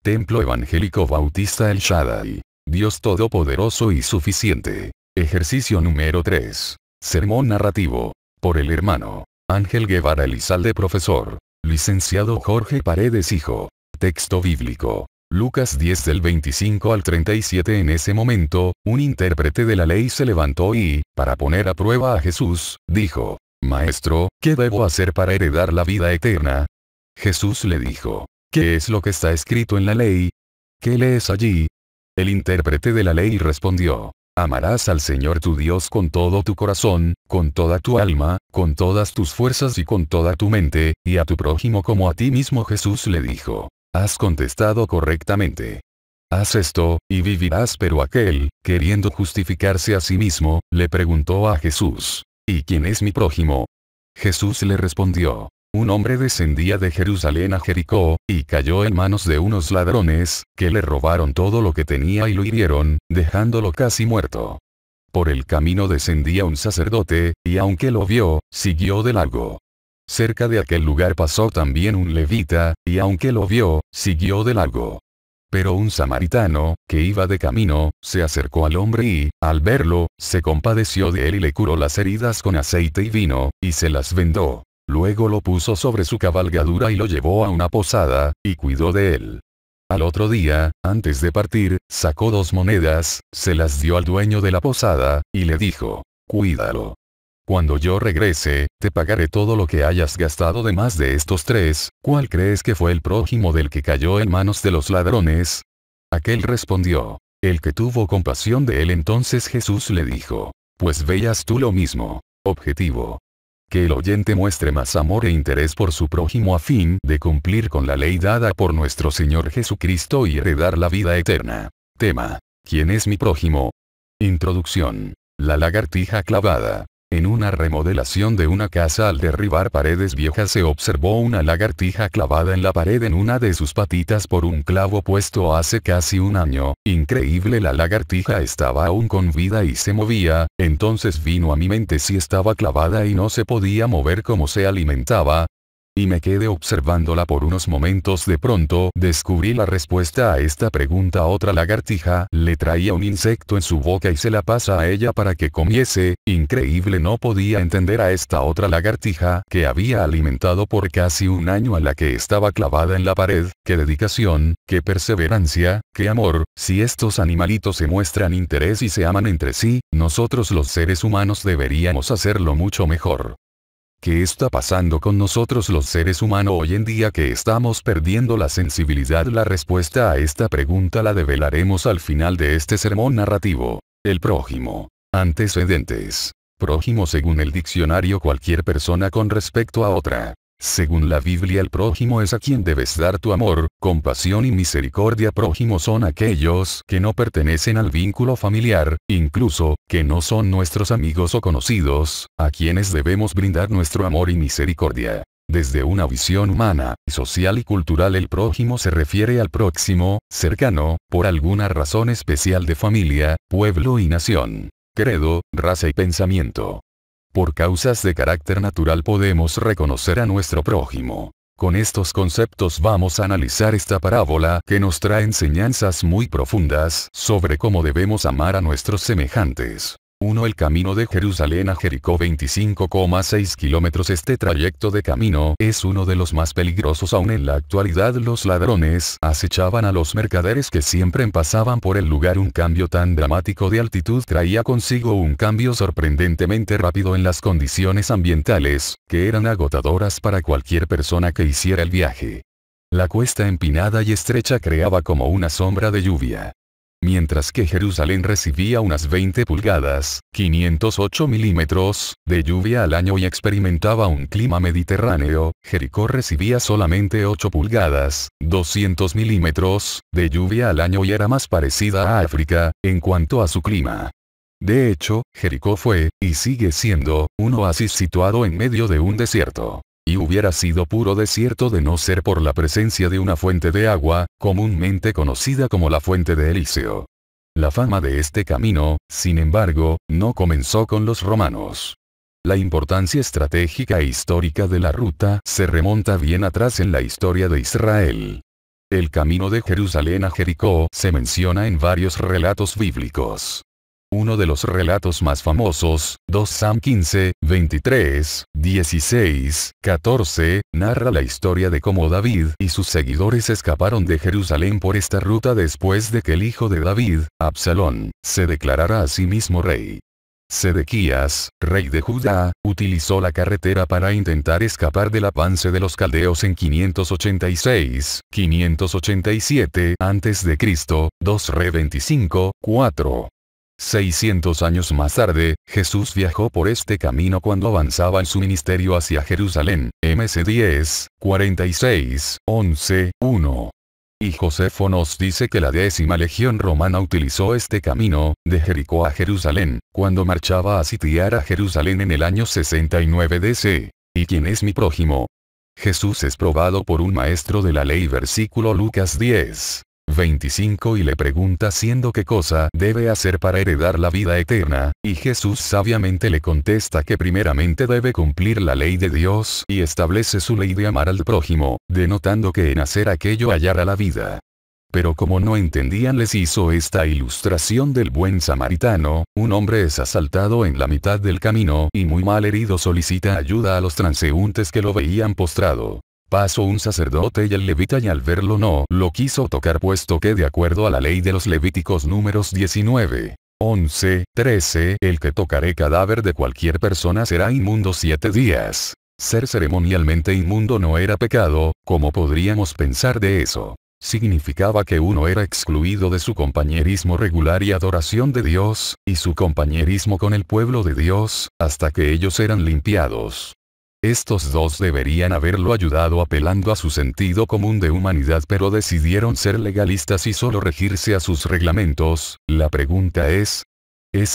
Templo Evangélico Bautista El Shaddai. Dios Todopoderoso y Suficiente. Ejercicio número 3. Sermón narrativo. Por el hermano Ángel Guevara Elizalde, profesor. Licenciado Jorge Paredes, hijo. Texto bíblico. Lucas 10 del 25 al 37. En ese momento, un intérprete de la ley se levantó y, para poner a prueba a Jesús, dijo: Maestro, ¿qué debo hacer para heredar la vida eterna? Jesús le dijo: ¿Qué es lo que está escrito en la ley? ¿Qué lees allí? El intérprete de la ley respondió: Amarás al Señor tu Dios con todo tu corazón, con toda tu alma, con todas tus fuerzas y con toda tu mente, y a tu prójimo como a ti mismo. Jesús le dijo: Has contestado correctamente. Haz esto, y vivirás. Pero aquel, queriendo justificarse a sí mismo, le preguntó a Jesús: ¿Y quién es mi prójimo? Jesús le respondió: Un hombre descendía de Jerusalén a Jericó, y cayó en manos de unos ladrones, que le robaron todo lo que tenía y lo hirieron, dejándolo casi muerto. Por el camino descendía un sacerdote, y aunque lo vio, siguió de largo. Cerca de aquel lugar pasó también un levita, y aunque lo vio, siguió de largo. Pero un samaritano, que iba de camino, se acercó al hombre y, al verlo, se compadeció de él y le curó las heridas con aceite y vino, y se las vendó. Luego lo puso sobre su cabalgadura y lo llevó a una posada, y cuidó de él. Al otro día, antes de partir, sacó 2 monedas, se las dio al dueño de la posada, y le dijo: Cuídalo. Cuando yo regrese, te pagaré todo lo que hayas gastado. De más de estos 3, ¿cuál crees que fue el prójimo del que cayó en manos de los ladrones? Aquel respondió: El que tuvo compasión de él. Entonces Jesús le dijo: Pues veas tú lo mismo. Objetivo: que el oyente muestre más amor e interés por su prójimo a fin de cumplir con la ley dada por nuestro Señor Jesucristo y heredar la vida eterna. Tema: ¿Quién es mi prójimo? Introducción. La lagartija clavada. En una remodelación de una casa, al derribar paredes viejas, se observó una lagartija clavada en la pared en una de sus patitas por un clavo puesto hace casi un año. Increíble, la lagartija estaba aún con vida y se movía. Entonces vino a mi mente si estaba clavada y no se podía mover, ¿cómo se alimentaba? Y me quedé observándola por unos momentos. De pronto, descubrí la respuesta a esta pregunta. Otra lagartija le traía un insecto en su boca y se la pasa a ella para que comiese. Increíble, no podía entender a esta otra lagartija, que había alimentado por casi un año a la que estaba clavada en la pared. ¡Qué dedicación, qué perseverancia, qué amor! Si estos animalitos se muestran interés y se aman entre sí, nosotros los seres humanos deberíamos hacerlo mucho mejor. ¿Qué está pasando con nosotros los seres humanos hoy en día, que estamos perdiendo la sensibilidad? La respuesta a esta pregunta la develaremos al final de este sermón narrativo. El prójimo. Antecedentes. Prójimo, según el diccionario, cualquier persona con respecto a otra. Según la Biblia, el prójimo es a quien debes dar tu amor, compasión y misericordia. Prójimo son aquellos que no pertenecen al vínculo familiar, incluso, que no son nuestros amigos o conocidos, a quienes debemos brindar nuestro amor y misericordia. Desde una visión humana, social y cultural, el prójimo se refiere al próximo, cercano, por alguna razón especial de familia, pueblo y nación, credo, raza y pensamiento. Por causas de carácter natural podemos reconocer a nuestro prójimo. Con estos conceptos vamos a analizar esta parábola, que nos trae enseñanzas muy profundas sobre cómo debemos amar a nuestros semejantes. 1. El camino de Jerusalén a Jericó, 25,6 kilómetros. Este trayecto de camino es uno de los más peligrosos aún en la actualidad. Los ladrones acechaban a los mercaderes que siempre pasaban por el lugar. Un cambio tan dramático de altitud traía consigo un cambio sorprendentemente rápido en las condiciones ambientales, que eran agotadoras para cualquier persona que hiciera el viaje. La cuesta empinada y estrecha creaba como una sombra de lluvia. Mientras que Jerusalén recibía unas 20 pulgadas, 508 milímetros, de lluvia al año y experimentaba un clima mediterráneo, Jericó recibía solamente 8 pulgadas, 200 milímetros, de lluvia al año y era más parecida a África, en cuanto a su clima. De hecho, Jericó fue, y sigue siendo, un oasis situado en medio de un desierto. Y hubiera sido puro desierto de no ser por la presencia de una fuente de agua, comúnmente conocida como la fuente de Eliseo. La fama de este camino, sin embargo, no comenzó con los romanos. La importancia estratégica e histórica de la ruta se remonta bien atrás en la historia de Israel. El camino de Jerusalén a Jericó se menciona en varios relatos bíblicos. Uno de los relatos más famosos, 2 Sam 15, 23, 16, 14, narra la historia de cómo David y sus seguidores escaparon de Jerusalén por esta ruta después de que el hijo de David, Absalón, se declarara a sí mismo rey. Sedequías, rey de Judá, utilizó la carretera para intentar escapar del avance de los caldeos en 586, 587 a.C., 2 Re 25, 4. 600 años más tarde, Jesús viajó por este camino cuando avanzaba en su ministerio hacia Jerusalén, MS 10, 46, 11, 1. Y Josefo nos dice que la 10ª legión romana utilizó este camino, de Jericó a Jerusalén, cuando marchaba a sitiar a Jerusalén en el año 69 DC. ¿Y quién es mi prójimo? Jesús es probado por un maestro de la ley, versículo Lucas 10, 25, y le pregunta siendo qué cosa debe hacer para heredar la vida eterna, y Jesús sabiamente le contesta que primeramente debe cumplir la ley de Dios y establece su ley de amar al prójimo, denotando que en hacer aquello hallará la vida. Pero como no entendían, les hizo esta ilustración del buen samaritano: un hombre es asaltado en la mitad del camino y muy mal herido solicita ayuda a los transeúntes que lo veían postrado. Pasó un sacerdote y el levita, y al verlo no lo quiso tocar, puesto que de acuerdo a la ley de los levíticos números 19, 11, 13, el que tocare cadáver de cualquier persona será inmundo 7 días. Ser ceremonialmente inmundo no era pecado, como podríamos pensar de eso. Significaba que uno era excluido de su compañerismo regular y adoración de Dios, y su compañerismo con el pueblo de Dios, hasta que ellos eran limpiados. Estos dos deberían haberlo ayudado apelando a su sentido común de humanidad, pero decidieron ser legalistas y solo regirse a sus reglamentos. La pregunta es,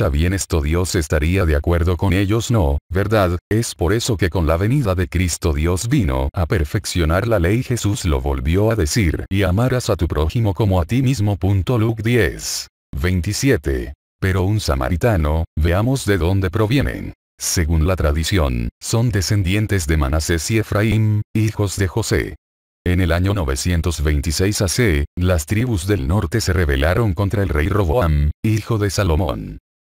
¿a bien esto Dios estaría de acuerdo con ellos? No, ¿verdad? Es por eso que con la venida de Cristo Dios vino a perfeccionar la ley. Jesús lo volvió a decir: y amarás a tu prójimo como a ti mismo. Luke 10, 27. Pero un samaritano, veamos de dónde provienen. Según la tradición, son descendientes de Manasés y Efraín, hijos de José. En el año 926 AC, las tribus del norte se rebelaron contra el rey Roboam, hijo de Salomón.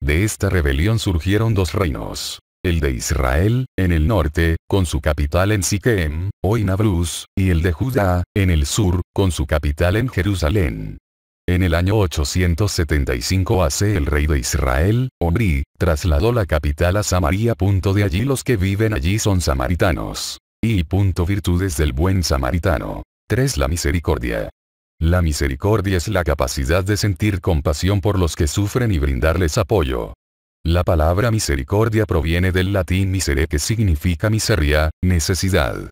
De esta rebelión surgieron dos reinos: el de Israel, en el norte, con su capital en Siquem, hoy Nablus, y el de Judá, en el sur, con su capital en Jerusalén. En el año 875 AC el rey de Israel, Omri, trasladó la capital a Samaria. De allí los que viven allí son samaritanos. Y virtudes del buen samaritano. 3. La misericordia. La misericordia es la capacidad de sentir compasión por los que sufren y brindarles apoyo. La palabra misericordia proviene del latín misere, que significa miseria, necesidad.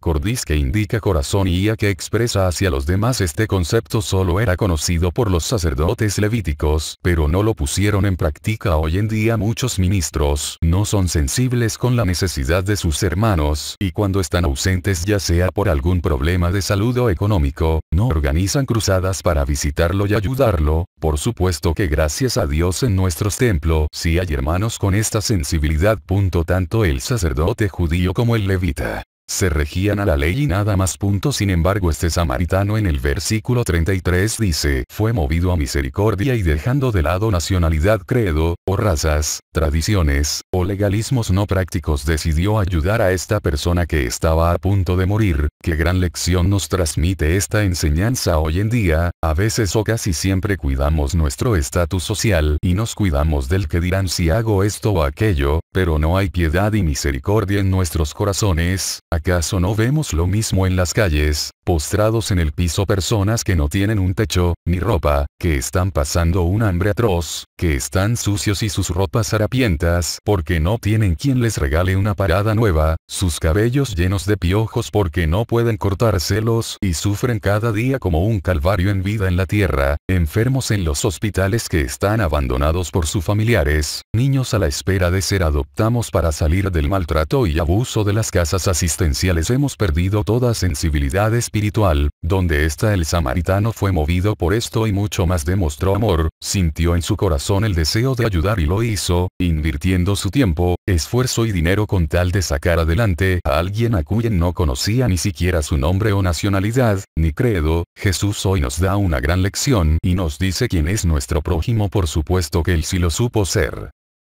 Cordis, que indica corazón, y ia, que expresa hacia los demás. Este concepto solo era conocido por los sacerdotes levíticos, pero no lo pusieron en práctica. Hoy en día muchos ministros no son sensibles con la necesidad de sus hermanos, y cuando están ausentes, ya sea por algún problema de salud o económico, no organizan cruzadas para visitarlo y ayudarlo. Por supuesto que gracias a Dios en nuestros templos sí hay hermanos con esta sensibilidad. Tanto el sacerdote judío como el levita se regían a la ley y nada más. Sin embargo, este samaritano en el versículo 33 dice: fue movido a misericordia y, dejando de lado nacionalidad, credo, o razas, tradiciones, o legalismos no prácticos, decidió ayudar a esta persona que estaba a punto de morir. Qué gran lección nos transmite esta enseñanza hoy en día. A veces o casi siempre cuidamos nuestro estatus social y nos cuidamos del que dirán si hago esto o aquello, pero no hay piedad y misericordia en nuestros corazones. ¿Acaso no vemos lo mismo en las calles, postrados en el piso, personas que no tienen un techo, ni ropa, que están pasando un hambre atroz, que están sucios y sus ropas harapientas porque no tienen quien les regale una parada nueva, sus cabellos llenos de piojos porque no pueden cortárselos y sufren cada día como un calvario en vida en la tierra, enfermos en los hospitales que están abandonados por sus familiares, niños a la espera de ser adoptados para salir del maltrato y abuso de las casas asistenciales? Hemos perdido toda sensibilidad espiritual espiritual, donde el samaritano fue movido por esto y mucho más demostró amor, sintió en su corazón el deseo de ayudar y lo hizo, invirtiendo su tiempo, esfuerzo y dinero con tal de sacar adelante a alguien a quien no conocía ni siquiera su nombre o nacionalidad, ni credo. Jesús hoy nos da una gran lección y nos dice quién es nuestro prójimo, por supuesto que él sí lo supo ser.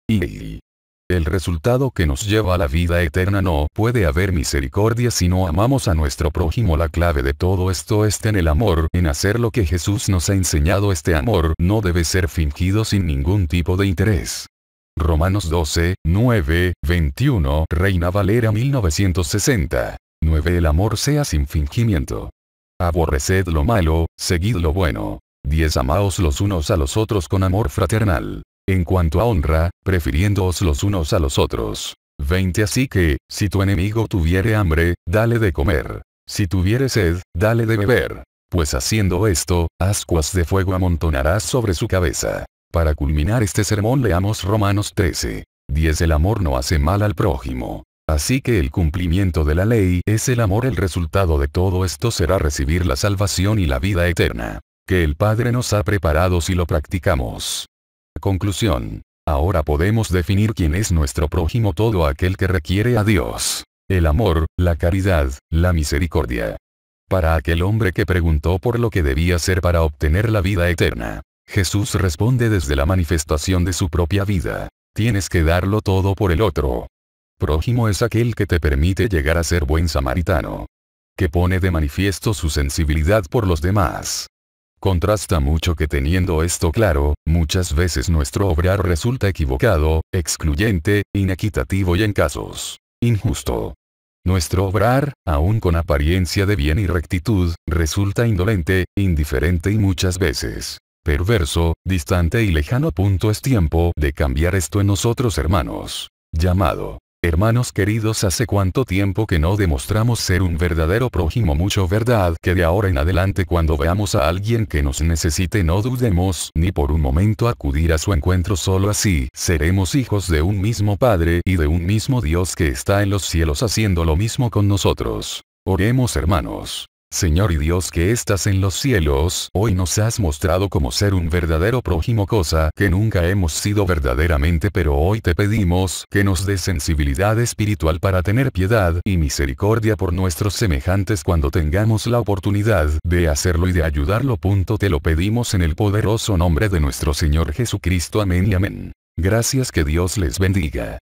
Y el resultado que nos lleva a la vida eterna. No puede haber misericordia si no amamos a nuestro prójimo. La clave de todo esto está en el amor, en hacer lo que Jesús nos ha enseñado. Este amor no debe ser fingido sin ningún tipo de interés. Romanos 12, 9, 21, Reina Valera 1960. 9. El amor sea sin fingimiento. Aborreced lo malo, seguid lo bueno. 10. Amaos los unos a los otros con amor fraternal. En cuanto a honra, prefiriéndoos los unos a los otros. 20. Así que, si tu enemigo tuviere hambre, dale de comer. Si tuviere sed, dale de beber. Pues haciendo esto, ascuas de fuego amontonarás sobre su cabeza. Para culminar este sermón leamos Romanos 13. 10. El amor no hace mal al prójimo. Así que el cumplimiento de la ley es el amor. El resultado de todo esto será recibir la salvación y la vida eterna, que el Padre nos ha preparado si lo practicamos. Conclusión. Ahora podemos definir quién es nuestro prójimo: todo aquel que requiere a Dios, el amor, la caridad, la misericordia. Para aquel hombre que preguntó por lo que debía hacer para obtener la vida eterna, Jesús responde desde la manifestación de su propia vida: tienes que darlo todo por el otro. Prójimo es aquel que te permite llegar a ser buen samaritano, que pone de manifiesto su sensibilidad por los demás. Contrasta mucho que, teniendo esto claro, muchas veces nuestro obrar resulta equivocado, excluyente, inequitativo y en casos injusto. Nuestro obrar, aun con apariencia de bien y rectitud, resulta indolente, indiferente y muchas veces perverso, distante y lejano. Es tiempo de cambiar esto en nosotros, hermanos. Llamado. Hermanos queridos, ¿hace cuánto tiempo que no demostramos ser un verdadero prójimo? Mucho, ¿verdad? Que de ahora en adelante, cuando veamos a alguien que nos necesite, no dudemos ni por un momento acudir a su encuentro. Solo así seremos hijos de un mismo Padre y de un mismo Dios que está en los cielos haciendo lo mismo con nosotros. Oremos, hermanos. Señor y Dios que estás en los cielos, hoy nos has mostrado cómo ser un verdadero prójimo, cosa que nunca hemos sido verdaderamente, pero hoy te pedimos que nos des sensibilidad espiritual para tener piedad y misericordia por nuestros semejantes cuando tengamos la oportunidad de hacerlo y de ayudarlo. Te lo pedimos en el poderoso nombre de nuestro Señor Jesucristo. Amén y amén. Gracias, que Dios les bendiga.